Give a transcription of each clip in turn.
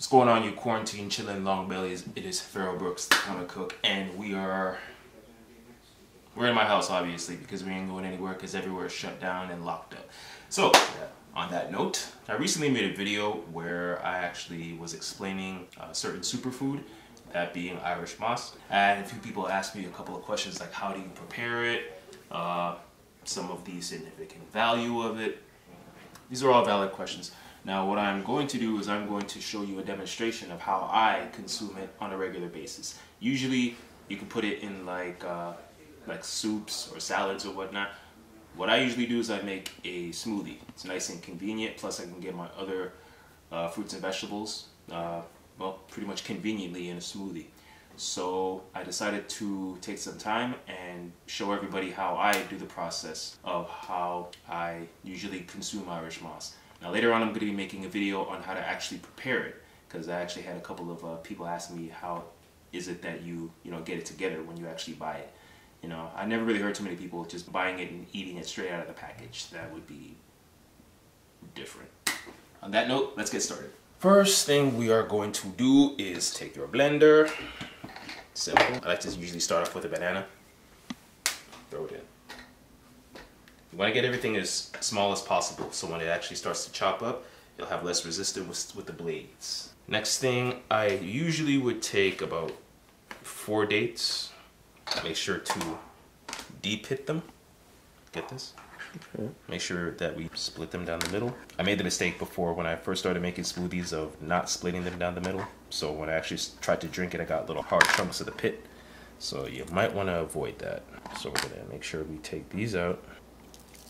What's going on, you quarantine chilling long bellies? It is Pharaoh Brooks, the comic cook, and we're in my house, obviously, because we ain't going anywhere because everywhere is shut down and locked up. So on that note, I recently made a video where I actually was explaining a certain superfood, that being Irish moss. And a few people asked me a couple of questions like, how do you prepare it, some of the significant value of it. These are all valid questions. Now what I'm going to do is I'm going to show you a demonstration of how I consume it on a regular basis. Usually you can put it in like soups or salads or whatnot. What I usually do is I make a smoothie. It's nice and convenient, plus I can get my other fruits and vegetables, well, pretty much conveniently in a smoothie. So I decided to take some time and show everybody how I do the process of how I usually consume Irish moss. Now later on I'm going to be making a video on how to actually prepare it, because I actually had a couple of people ask me how is it that you get it together when you actually buy it. I never really heard too many people just buying it and eating it straight out of the package. That would be different. On that note, let's get started. First thing we are going to do is take your blender. Simple. I like to usually start off with a banana. Throw it in. You want to get everything as small as possible, so when it actually starts to chop up, you'll have less resistance with the blades. Next thing, I usually would take about 4 dates. Make sure to deep hit them. Get this? Okay. Make sure that we split them down the middle. I made the mistake before when I first started making smoothies of not splitting them down the middle. So when I actually tried to drink it, I got little hard chunks of the pit. So you might want to avoid that. So we're going to make sure we take these out.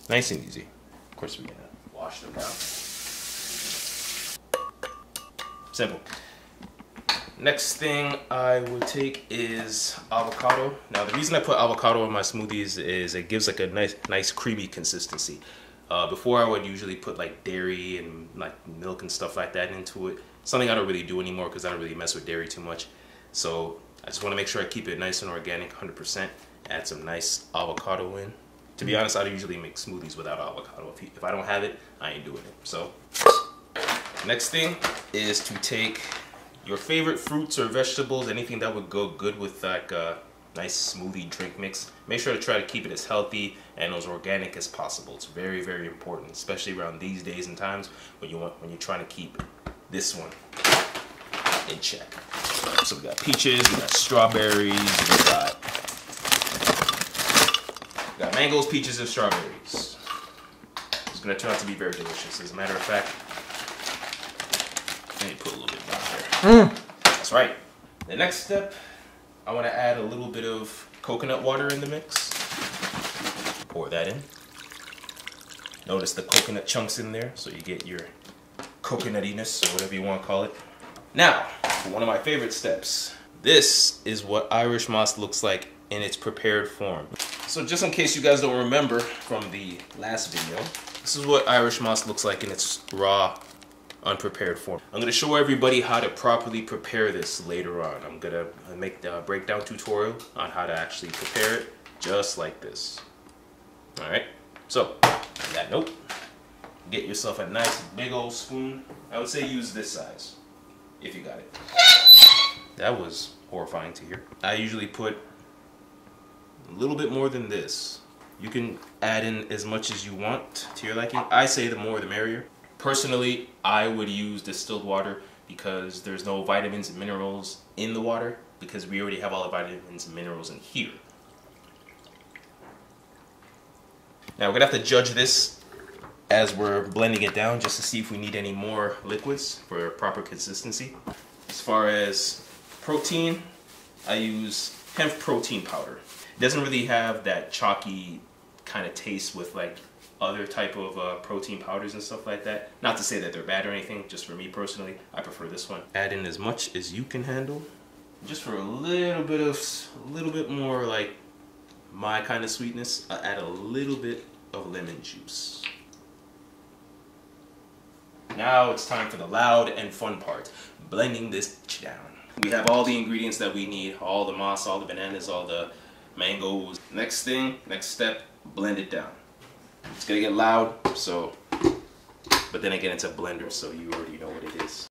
Nice and easy. Of course, we're going to wash them down. Simple. Next thing I would take is avocado. Now the reason I put avocado in my smoothies is it gives like a nice creamy consistency. Before I would usually put like dairy and like milk and stuff like that into it. Something I don't really do anymore because I don't really mess with dairy too much. So I just want to make sure I keep it nice and organic, 100%. Add some nice avocado in. To be honest, I don't usually make smoothies without avocado. If I don't have it, I ain't doing it. So next thing is to take your favorite fruits or vegetables, anything that would go good with like a nice smoothie drink mix. Make sure to try to keep it as healthy and as organic as possible. It's very, very important, especially around these days and times when you're trying to keep this one in check. So we got peaches, we got strawberries, we got mangoes, peaches, and strawberries. It's gonna turn out to be very delicious. As a matter of fact, let me put a little bit down there. That's right. The next step, I want to add a little bit of coconut water in the mix. Pour that in. Notice the coconut chunks in there, so you get your coconutiness, or whatever you want to call it. Now, for one of my favorite steps. This is what Irish moss looks like in its prepared form. So just in case you guys don't remember from the last video, this is what Irish moss looks like in its raw, unprepared form. I'm gonna show everybody how to properly prepare this later on. I'm gonna make the breakdown tutorial on how to actually prepare it just like this. All right, so on that note, get yourself a nice big old spoon. I would say use this size if you got it. That was horrifying to hear. I usually put a little bit more than this. You can add in as much as you want to your liking. I say the more the merrier. Personally, I would use distilled water because there's no vitamins and minerals in the water, because we already have all the vitamins and minerals in here. Now we're gonna have to judge this as we're blending it down just to see if we need any more liquids for proper consistency. As far as protein, I use hemp protein powder. It doesn't really have that chalky kind of taste with like other type of protein powders and stuff like that. Not to say that they're bad or anything, just for me personally, I prefer this one. Add in as much as you can handle. Just for a little bit more like my kind of sweetness, I add a little bit of lemon juice. Now it's time for the loud and fun part, blending this down. We have all the ingredients that we need, all the moss, all the bananas, all the mangoes. Next step, blend it down. It's gonna get loud, so, but then I get into blender, so you already know what it is.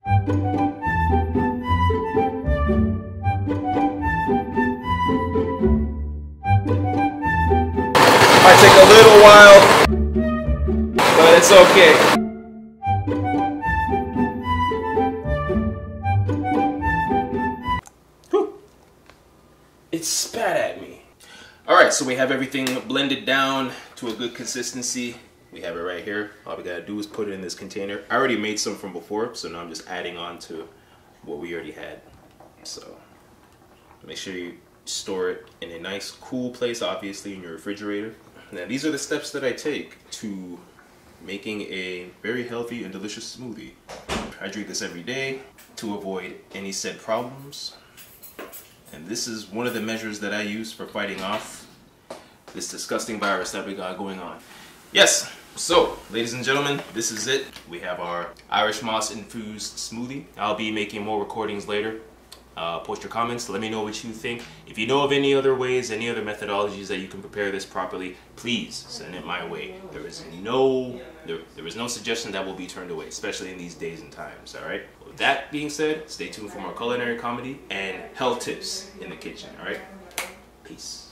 a little while, but it's okay. Whew. It spat at me. Alright, so we have everything blended down to a good consistency. We have it right here. All we gotta do is put it in this container. I already made some from before, so now I'm just adding on to what we already had. So make sure you store it in a nice cool place, obviously in your refrigerator. Now these are the steps that I take to making a very healthy and delicious smoothie. I drink this every day to avoid any said problems. And this is one of the measures that I use for fighting off this disgusting virus that we got going on. Yes, so ladies and gentlemen, this is it. We have our Irish moss infused smoothie. I'll be making more recordings later. Post your comments, let me know what you think. If you know of any other ways, any other methodologies that you can prepare this properly, please send it my way. There is no suggestion that will be turned away, especially in these days and times, alright? With that being said, stay tuned for more culinary comedy and health tips in the kitchen, alright? Peace.